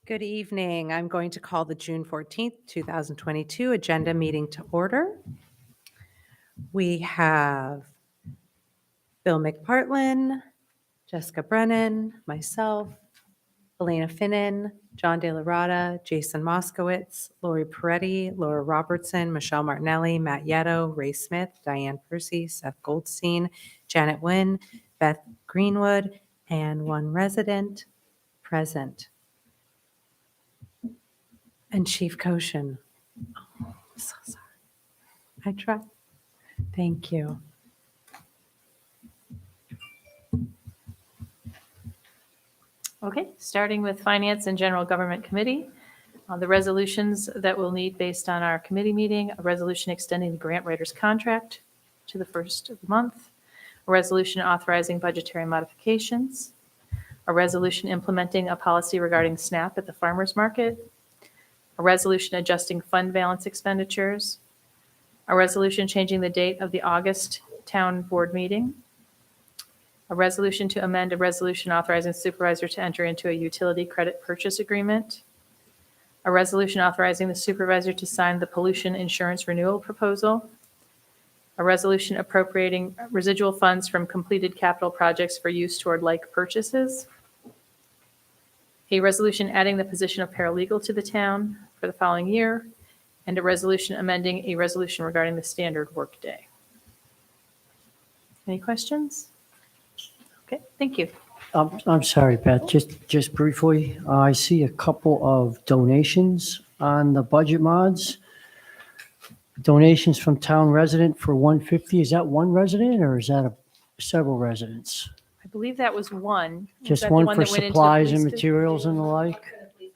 Good evening. I'm going to call the June 14th, 2022 agenda meeting to order. We have Bill McPartlin, Jessica Brennan, myself, Elena Finnan, John De La Rada, Jason Moskowitz, Lori Peretti, Laura Robertson, Michelle Martinelli, Matt Yetto, Ray Smith, Diane Percy, Seth Goldstein, Janet Nguyen, Beth Greenwood, and one resident present. And Chief Koshin. Oh, I'm so sorry. I tried. Thank you. Okay, starting with Finance and General Government Committee. The resolutions that we'll need based on our committee meeting, a resolution extending the grant writer's contract to the first of the month, a resolution authorizing budgetary modifications, a resolution implementing a policy regarding SNAP at the farmer's market, a resolution adjusting fund balance expenditures, a resolution changing the date of the August town board meeting, a resolution to amend a resolution authorizing the supervisor to enter into a utility credit purchase agreement, a resolution authorizing the supervisor to sign the pollution insurance renewal proposal, a resolution appropriating residual funds from completed capital projects for use toward like purchases, a resolution adding the position of paralegal to the town for the following year, and a resolution amending a resolution regarding the standard workday. Any questions? Okay, thank you. I'm sorry, Beth, just briefly, I see a couple of donations on the budget mods. Donations from town resident for 150. Is that one resident or is that several residents? I believe that was one. Was Just that the one that for went into the supplies and police materials and the like?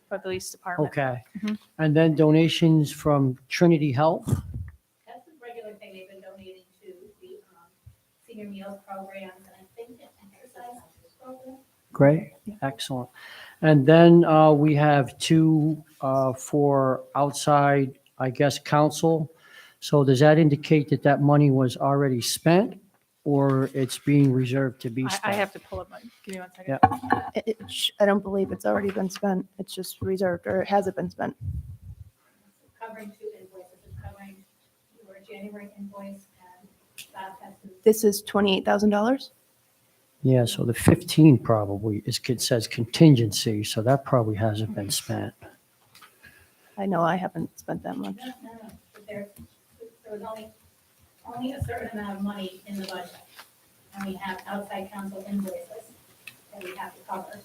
For the police department. Okay. Mhm. And then donations from Trinity Health. That's a regular thing they've been donating to the senior meals programs and I think an exercise program. Great, excellent. And then we have two for outside, I guess, council. So does that indicate that that money was already spent or it's being reserved to be I spent? have to pull up my, give me 1 second. Yeah. I don't believe it's already been spent. It's just reserved, or it hasn't been spent. Covering two invoices, it's covering your January invoice and that has to. This is $28,000. Yeah, so the 15 probably, it says contingency, so that probably hasn't been spent. I know I haven't spent that much. No, but there was only a certain amount of money in the budget. And we have outside council invoices that we have to cover.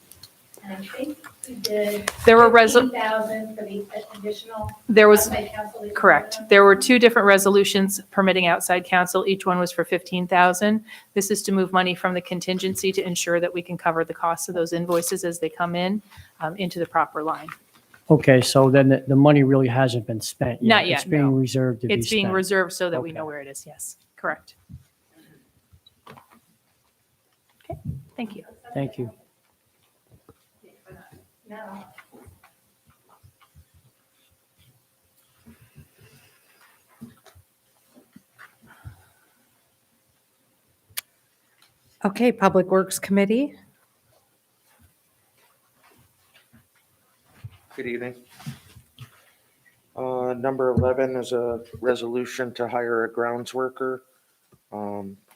And I think we did. There were 15,000 for the additional. There was, outside counsel that you correct. covered. There were two different resolutions permitting outside counsel. Each one was for 15,000. This is to move money from the contingency to ensure that we can cover the costs of those invoices as they come in into the proper line. Okay, so then the money really hasn't been spent yet? Not yet, It's being no. reserved to be spent? It's being reserved so that we Okay. know where it is. Yes, correct. Okay, thank you. Thank you. No. Okay, Public Works Committee. Good evening. Number 11 is a resolution to hire a grounds worker.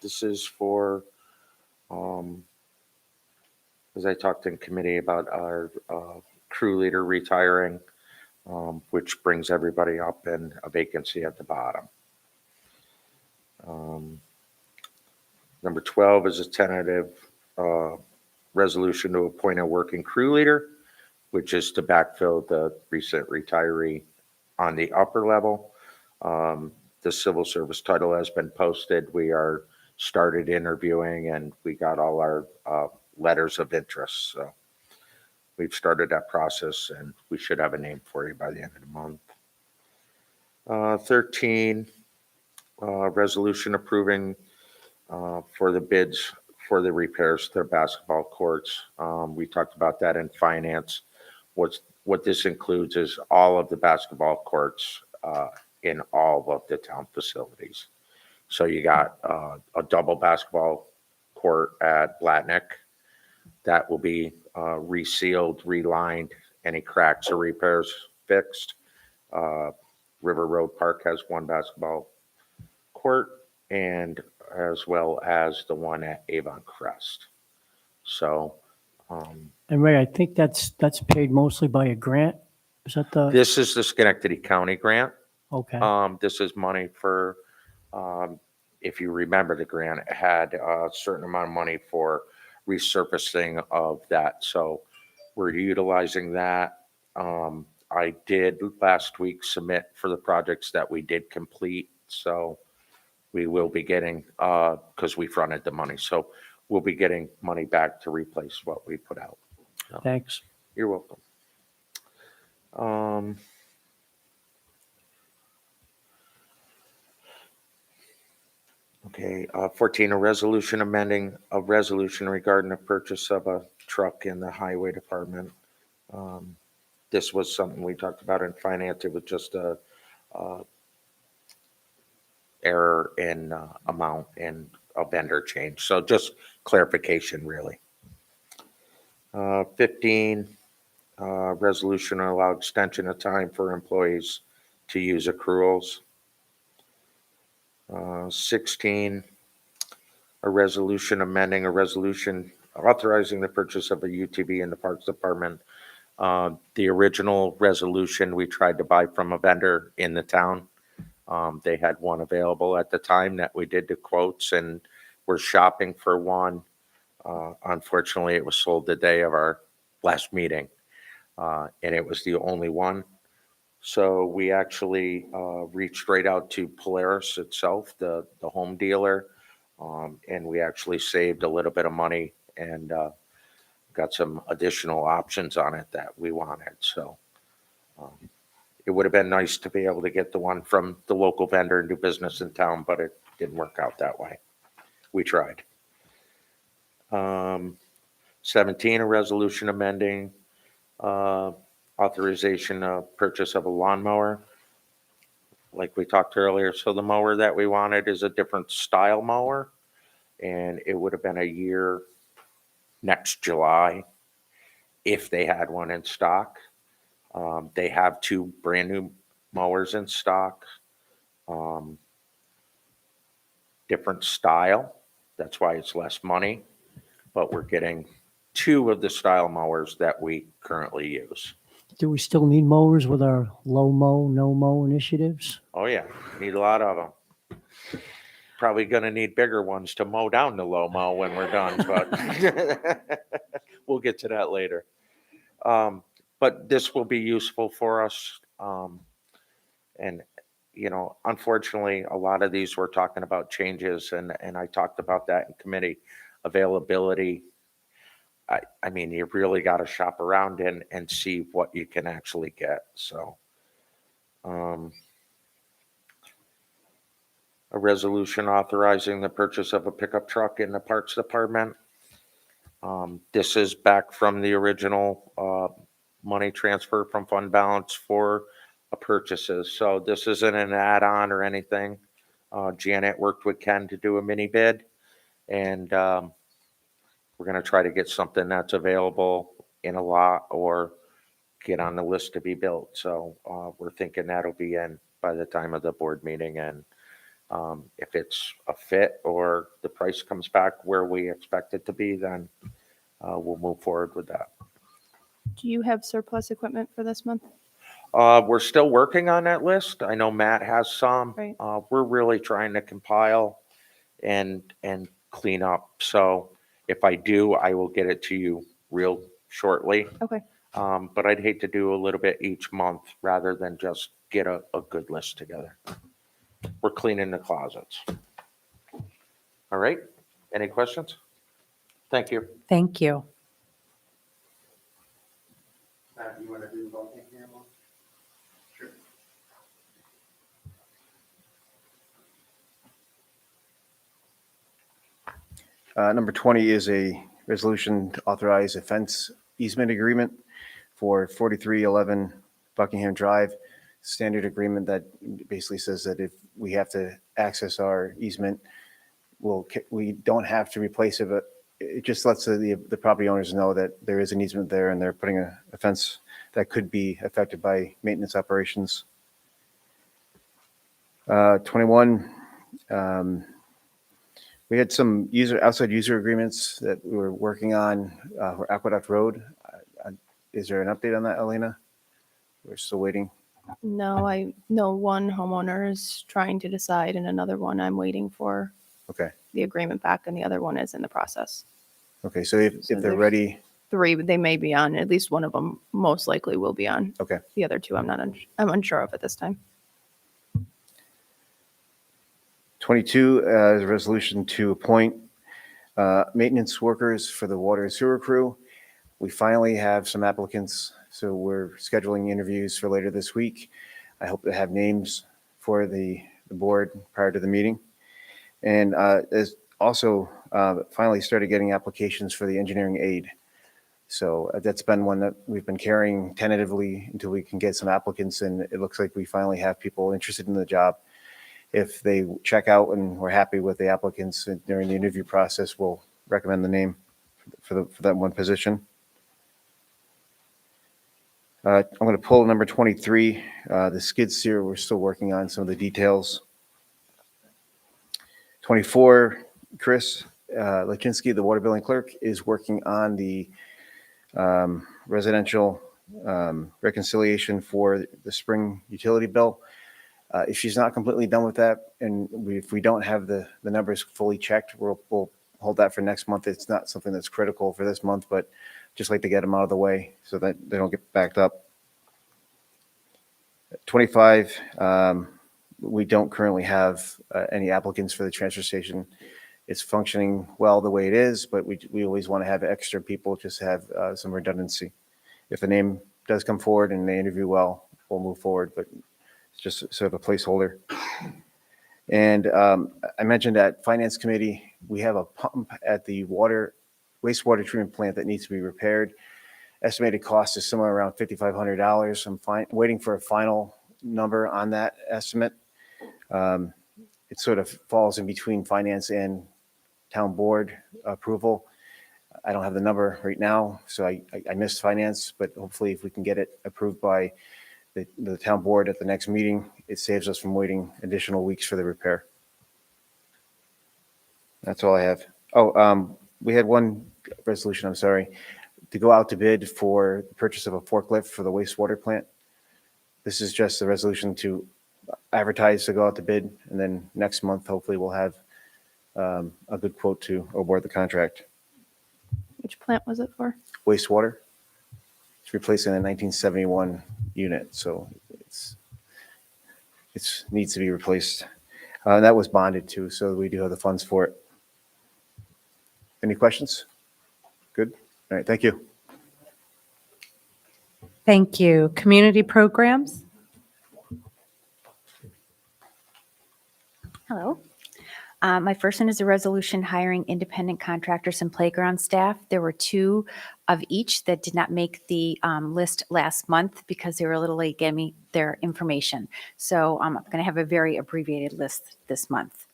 This is for, as I talked in committee about our crew leader retiring, which brings everybody up and a vacancy at the bottom. Number 12 is a tentative resolution to appoint a working crew leader, which is to backfill the recent retiree on the upper level. The civil service title has been posted. We are started interviewing and we got all our letters of interest. So we've started that process and we should have a name for you by the end of the month. 13, resolution approving for the bids for the repairs to the basketball courts. We talked about that in finance. What this includes is all of the basketball courts in all of the town facilities. So you got a double basketball court at Blatnick that will be resealed, relined, any cracks or repairs fixed. River Road Park has one basketball court, and as well as the one at Avon Crest. So And Ray, I think that's paid mostly by a grant. Is that the, this is the Schenectady County grant. okay, This is money for, if you remember the grant, it had a certain amount of money for resurfacing of that. So we're utilizing that. I did last week submit for the projects that we did complete. So we will be getting, because we fronted the money. So we'll be getting money back to replace what we put out. thanks. You're welcome. Okay, 14, a resolution amending a resolution regarding the purchase of a truck in the highway department. This was something we talked about in finance. It was just a error in amount and a vendor change. So just clarification, really. 15, resolution to allow extension of time for employees to use accruals. 16, a resolution amending a resolution authorizing the purchase of a UTV in the Parks Department. The original resolution, we tried to buy from a vendor in the town. They had one available at the time that we did the quotes, and we're shopping for one. Unfortunately, it was sold the day of our last meeting, and it was the only one. So we actually reached right out to Polaris itself, the home dealer, and we actually saved a little bit of money and got some additional options on it that we wanted. So it would have been nice to be able to get the one from the local vendor and do business in town, but it didn't work out that way. We tried. 17, a resolution amending authorization of purchase of a lawnmower. Like we talked earlier, so the mower that we wanted is a different style mower, and it would have been a year next July if they had one in stock. They have 2 brand new mowers in stock, different style. That's why it's less money, but we're getting 2 of the style mowers that we currently use. Do we still need mowers with our low mow, no mow initiatives? Oh yeah, need a lot of them. Probably gonna need bigger ones to mow down the low mow when we're done, but we'll get to that later. But this will be useful for us. And, you know, unfortunately, a lot of these we're talking about changes, and I talked about that in committee. Availability, I mean, you really got to shop around and see what you can actually get. So, a resolution authorizing the purchase of a pickup truck in the Parks Department. This is back from the original money transfer from fund balance for purchases. So this isn't an add-on or anything. Janet worked with Ken to do a mini bid, and we're going to try to get something that's available in a lot or get on the list to be built. So we're thinking that'll be in by the time of the board meeting. And if it's a fit or the price comes back where we expect it to be, then we'll move forward with that. Do you have surplus equipment for this month? We're still working on that list. I know Matt has some. Right. We're really trying to compile and clean up. So if I do, I will get it to you real shortly. Okay. But I'd hate to do a little bit each month rather than just get a good list together. We're cleaning the closets. All right. Any questions? Thank you. Thank you. Matt, you want to do the voting here? Sure. Number 20 is a resolution to authorize a fence easement agreement for 4311 Buckingham Drive. Standard agreement that basically says that if we have to access our easement, we don't have to replace it it just lets the property owners know that there is an easement there and they're putting a fence that could be affected by maintenance operations. 21, we had some outside user agreements that we were working on for Aqueduct Road. Is there an update on that, Elena? We're still waiting. No, I know one homeowner is trying to decide and another one I'm waiting for Okay. the agreement back and the other one is in the process. Okay. So if they're there's- ready, 3, but they may be on, at least one of them most likely will be on. okay. The other 2, I'm unsure of at this time. 22 is a resolution to appoint maintenance workers for the water and sewer crew. We finally have some applicants, so we're scheduling interviews for later this week. I hope to have names for the board prior to the meeting. And is also finally started getting applications for the engineering aid. So that's been one that we've been carrying tentatively until we can get some applicants, and it looks like we finally have people interested in the job. If they check out and we're happy with the applicants during the interview process, we'll recommend the name for that one position. I'm going to pull number 23, the skid steer. We're still working on some of the details. 24, Chris Lachinsky, the water billing clerk, is working on the residential reconciliation for the spring utility bill. If she's not completely done with that, and if we don't have the numbers fully checked, we'll hold that for next month. It's not something that's critical for this month, but just like to get them out of the way so that they don't get backed up. 25, we don't currently have any applicants for the transfer station. It's functioning well the way it is, but we always want to have extra people just to have some redundancy. If a name does come forward and they interview well, we'll move forward, but it's just sort of a placeholder. And I mentioned at Finance Committee, we have a pump at the wastewater treatment plant that needs to be repaired. Estimated cost is somewhere around $5,500. I'm waiting for a final number on that estimate. It sort of falls in between finance and town board approval. I don't have the number right now, so I missed finance, but hopefully if we can get it approved by the town board at the next meeting, it saves us from waiting additional weeks for the repair. That's all I have. Oh, we had one resolution, I'm sorry, to go out to bid for the purchase of a forklift for the wastewater plant. This is just a resolution to advertise to go out to bid, and then next month, hopefully we'll have a good quote to award the contract. Which plant was it for? Wastewater. It's replacing a 1971 unit, so it needs to be replaced. And that was bonded too, so we do have the funds for it. Any questions? Good. All right, thank you. Thank you. Community programs? Hello. My first one is a resolution hiring independent contractors and playground staff. There were 2 of each that did not make the list last month because they were a little late getting me their information. So I'm going to have a very abbreviated list this month.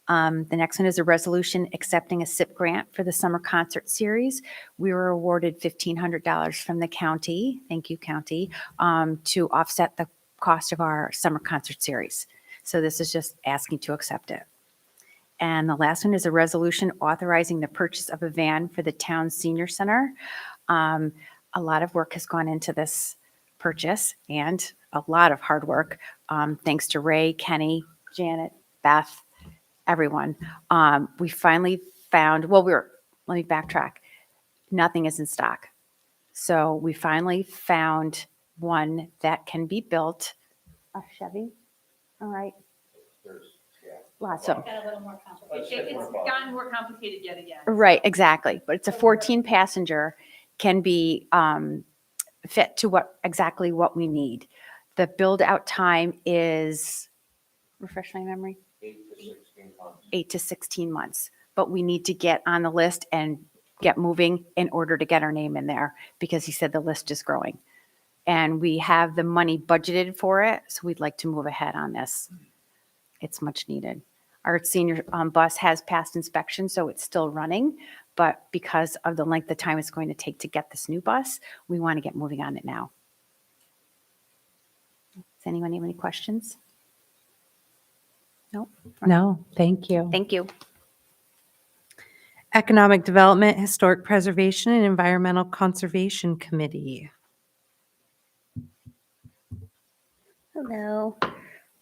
The next one is a resolution accepting a SIP grant for the summer concert series. We were awarded $1,500 from the county, thank you, county, to offset the cost of our summer concert series. So this is just asking to accept it. And the last one is a resolution authorizing the purchase of a van for the town senior center. A lot of work has gone into this purchase and a lot of hard work, thanks to Ray, Kenny, Janet, Beth, everyone. We finally found, let me backtrack. Nothing is in stock. So we finally found one that can be built, a Chevy, all right? Lots of them. Got a little more complicated. It's gotten more complicated yet again. Right, exactly. But it's a 14 passenger, can be fit to exactly what we need. The build out time is, refresh my memory, 8 to 16 months. But we need to get on the list and get moving in order to get our name in there because he said the list is growing. And we have the money budgeted for it, so we'd like to move ahead on this. It's much needed. Our senior bus has passed inspection, so it's still running. But because of the length of time it's going to take to get this new bus, we want to get moving on it now. Does anyone have any questions? No? No, thank you. Thank you. Economic Development, Historic Preservation, and Environmental Conservation Committee. Hello.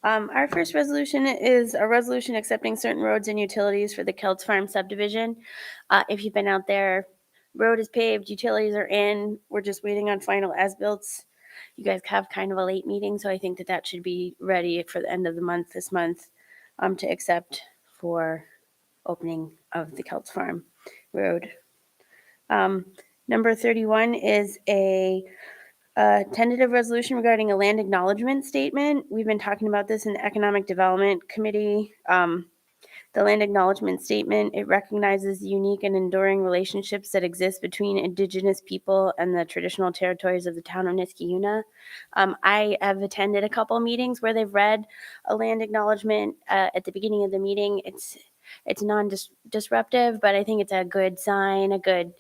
Our first resolution is a resolution accepting certain roads and utilities for the Kelts Farm subdivision. If you've been out there, road is paved, utilities are in. We're just waiting on final as-built. You guys have kind of a late meeting, so I think that should be ready for the end of the month, this month, to accept for opening of the Kelts Farm Road. Number 31 is a tentative resolution regarding a land acknowledgement statement. We've been talking about this in the Economic Development Committee. The land acknowledgement statement, it recognizes the unique and enduring relationships that exist between Indigenous people and the traditional territories of the town of Niskayuna. I have attended a couple meetings where they've read a land acknowledgement at the beginning of the meeting. It's non-disruptive, but I think it's a good sign, a good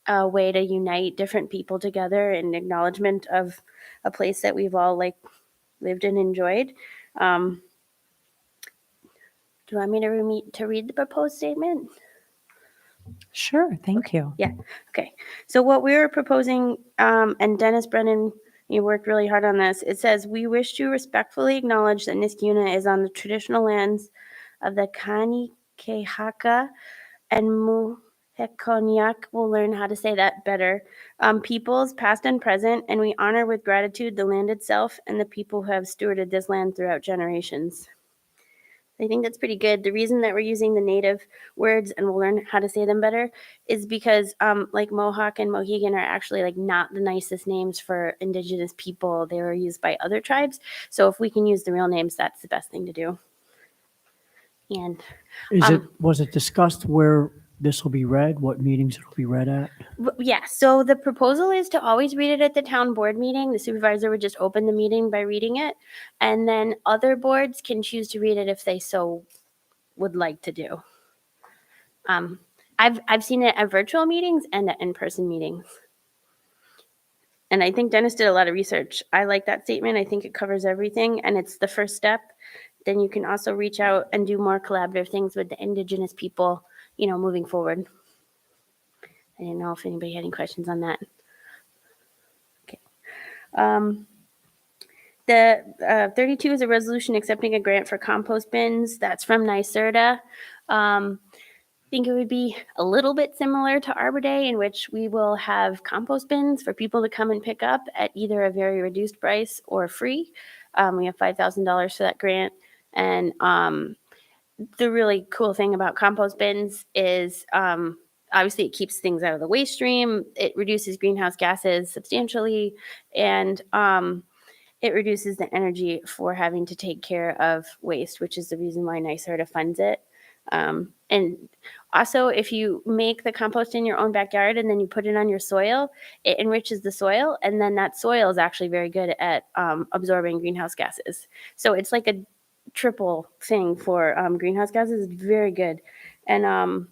way to unite different people together in acknowledgement of a place that we've all lived and enjoyed. Do you want me to read the proposed statement? Sure, thank you. Yeah. Okay. So what we were proposing, and Dennis Brennan, you worked really hard on this. It says, we wish to respectfully acknowledge that Niskayuna is on the traditional lands of the Kanikehaka and Muhekonyak. We'll learn how to say that better. Peoples, past and present, and we honor with gratitude the land itself and the people who have stewarded this land throughout generations. I think that's pretty good. The reason that we're using the native words and we'll learn how to say them better is because like Mohawk and Mohegan are actually not the nicest names for Indigenous people. They were used by other tribes. So if we can use the real names, that's the best thing to do. And Was it discussed where this will be read, what meetings it'll be read at? yeah, so the proposal is to always read it at the town board meeting. The supervisor would just open the meeting by reading it. And then other boards can choose to read it if they so would like to do. I've seen it at virtual meetings and at in-person meetings. And I think Dennis did a lot of research. I like that statement. I think it covers everything and it's the first step. Then you can also reach out and do more collaborative things with the Indigenous people, moving forward. I didn't know if anybody had any questions on that. Okay. The 32 is a resolution accepting a grant for compost bins. That's from NYSERDA. I think it would be a little bit similar to Arbor Day, in which we will have compost bins for people to come and pick up at either a very reduced price or free. We have $5,000 for that grant. And the really cool thing about compost bins is obviously it keeps things out of the waste stream. It reduces greenhouse gases substantially, and it reduces the energy for having to take care of waste, which is the reason why NYSERDA funds it. And also, if you make the compost in your own backyard and then you put it on your soil, it enriches the soil, and then that soil is actually very good at absorbing greenhouse gases. So it's like a triple thing for greenhouse gases. It's very good. And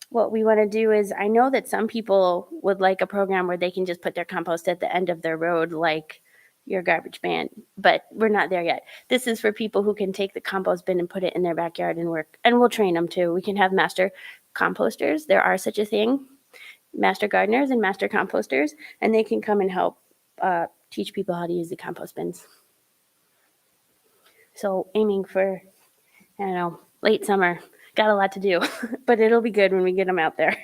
what we want to do is, I know that some people would like a program where they can just put their compost at the end of their road, like your garbage bin, but we're not there yet. This is for people who can take the compost bin and put it in their backyard and work, and we'll train them too. We can have master composters. There are such a thing, master gardeners and master composters, and they can come and help teach people how to use the compost bins. So aiming for, I don't know, late summer. Got a lot to do, but it'll be good when we get them out there.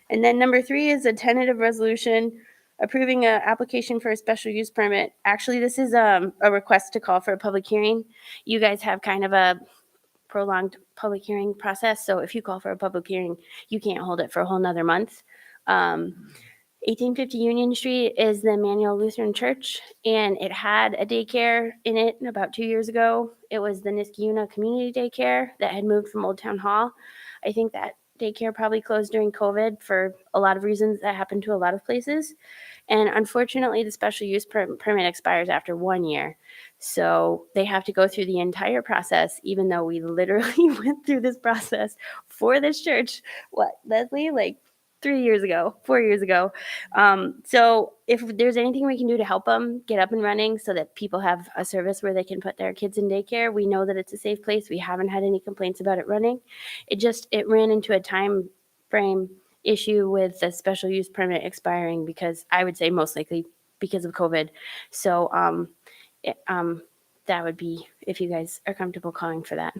And then number 3 is a tentative resolution approving an application for a special use permit. Actually, this is a request to call for a public hearing. You guys have kind of a prolonged public hearing process. So if you call for a public hearing, you can't hold it for a whole nother month. 1850 Union Street is the Emmanuel Lutheran Church, and it had a daycare in it about 2 years ago. It was the Niskayuna Community Daycare that had moved from Old Town Hall. I think that daycare probably closed during COVID for a lot of reasons that happened to a lot of places. And unfortunately, the special use permit expires after 1 year. So they have to go through the entire process, even though we literally went through this process for this church. What, Leslie? Like 3 years ago, 4 years ago. So if there's anything we can do to help them get up and running so that people have a service where they can put their kids in daycare, we know that it's a safe place. We haven't had any complaints about it running. It ran into a time frame issue with the special use permit expiring because I would say most likely because of COVID. So that would be if you guys are comfortable calling for that.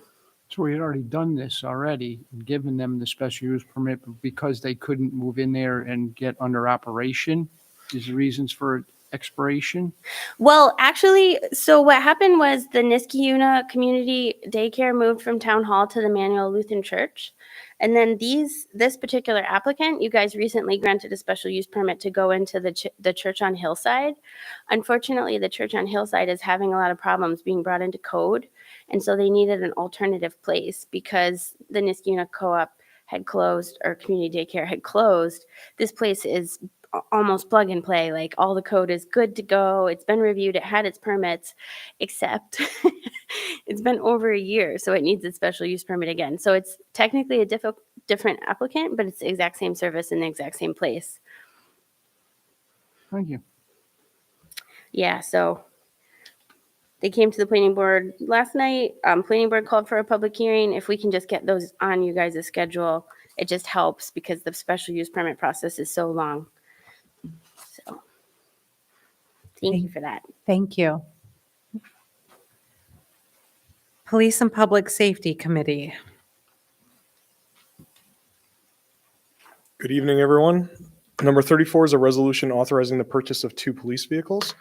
So we had already done this already, and given them the special use permit, but because they couldn't move in there and get under operation is the reasons for expiration? Well, actually, so what happened was the Niskayuna Community Daycare moved from Town Hall to the Manuel Lutheran Church. And then this particular applicant, you guys recently granted a special use permit to go into the church on Hillside. Unfortunately, the church on Hillside is having a lot of problems being brought into code. And so they needed an alternative place because the Niskayuna Co-op had closed, or community daycare had closed. This place is almost plug and play. Like all the code is good to go. It's been reviewed. It had its permits, except it's been over a year. So it needs a special use permit again. So it's technically a different applicant, but it's the exact same service in the exact same place. Thank you. Yeah. So they came to the planning board last night. Planning board called for a public hearing. If we can just get those on you guys' schedule, it just helps because the special use permit process is so long. So thank you for that. Thank you. Police and Public Safety Committee. Good evening, everyone. Number 34 is a resolution authorizing the purchase of 2 police vehicles.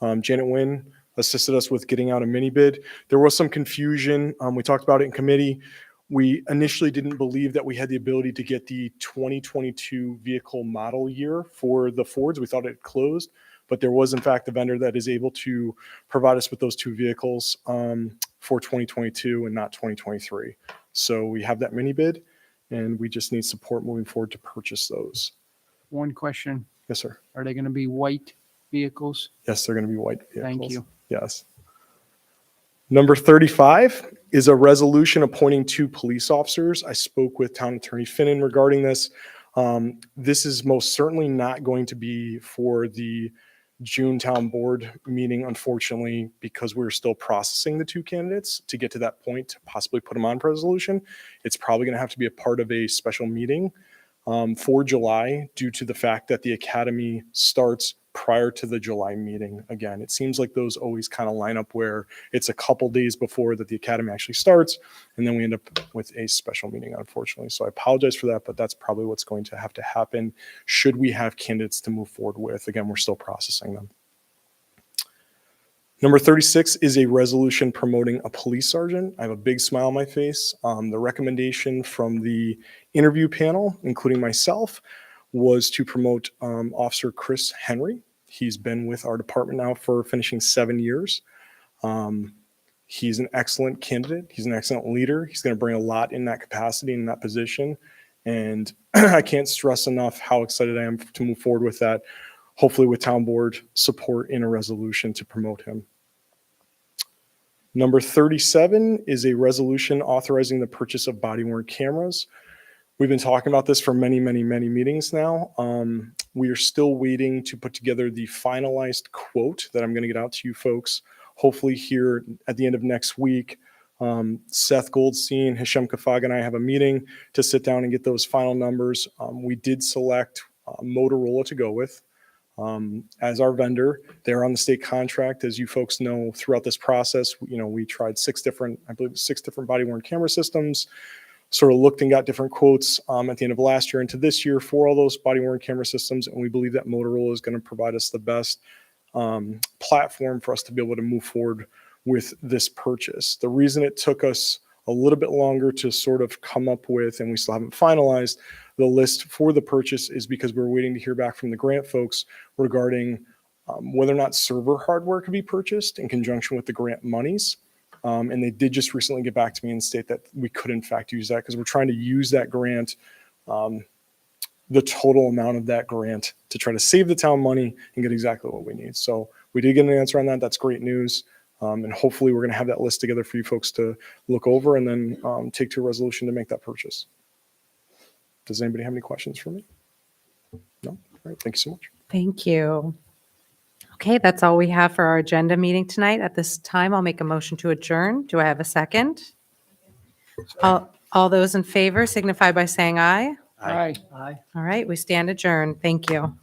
Janet Nguyen assisted us with getting out a mini bid. There was some confusion. We talked about it in committee. We initially didn't believe that we had the ability to get the 2022 vehicle model year for the Fords. We thought it had closed, but there was in fact a vendor that is able to provide us with those 2 vehicles for 2022 and not 2023. So we have that mini bid and we just need support moving forward to purchase those. One question, Yes, sir. are they going to be white vehicles? Yes, they're going to be white vehicles. Thank you. Yes. Number 35 is a resolution appointing 2 police officers. I spoke with Town Attorney Finnan regarding this. This is most certainly not going to be for the June Town Board meeting, unfortunately, because we're still processing the 2 candidates to get to that point to possibly put them on resolution. It's probably going to have to be a part of a special meeting for July due to the fact that the academy starts prior to the July meeting. Again, it seems like those always kind of line up where it's a couple days before that the academy actually starts, and then we end up with a special meeting, unfortunately. So I apologize for that, but that's probably what's going to have to happen should we have candidates to move forward with. Again, we're still processing them. Number 36 is a resolution promoting a police sergeant. I have a big smile on my face. The recommendation from the interview panel, including myself, was to promote Officer Chris Henry. He's been with our department now for finishing 7 years. He's an excellent candidate. He's an excellent leader. He's going to bring a lot in that capacity, in that position. And I can't stress enough how excited I am to move forward with that, hopefully with town board support in a resolution to promote him. Number 37 is a resolution authorizing the purchase of body-worn cameras. We've been talking about this for many, many, many meetings now. We are still waiting to put together the finalized quote that I'm going to get out to you folks, hopefully here at the end of next week. Seth Goldstein, Hashem Kafag, and I have a meeting to sit down and get those final numbers. We did select Motorola to go with as our vendor. They're on the state contract. As you folks know, throughout this process, we tried 6 different body-worn camera systems, sort of looked and got different quotes at the end of last year into this year for all those body-worn camera systems. And we believe that Motorola is going to provide us the best platform for us to be able to move forward with this purchase. The reason it took us a little bit longer to sort of come up with, and we still haven't finalized the list for the purchase, is because we're waiting to hear back from the grant folks regarding whether or not server hardware could be purchased in conjunction with the grant monies. And they did just recently get back to me and state that we could in fact use that because we're trying to use that grant, the total amount of that grant, to try to save the town money and get exactly what we need. So we did get an answer on that. That's great news. And hopefully, we're going to have that list together for you folks to look over and then take to a resolution to make that purchase. Does anybody have any questions for me? No? All right. Thank you so much. Thank you. Okay, that's all we have for our agenda meeting tonight. At this time, I'll make a motion to adjourn. Do I have a second? All those in favor signify by saying aye. Aye. Aye. All right, we stand adjourned. Thank you.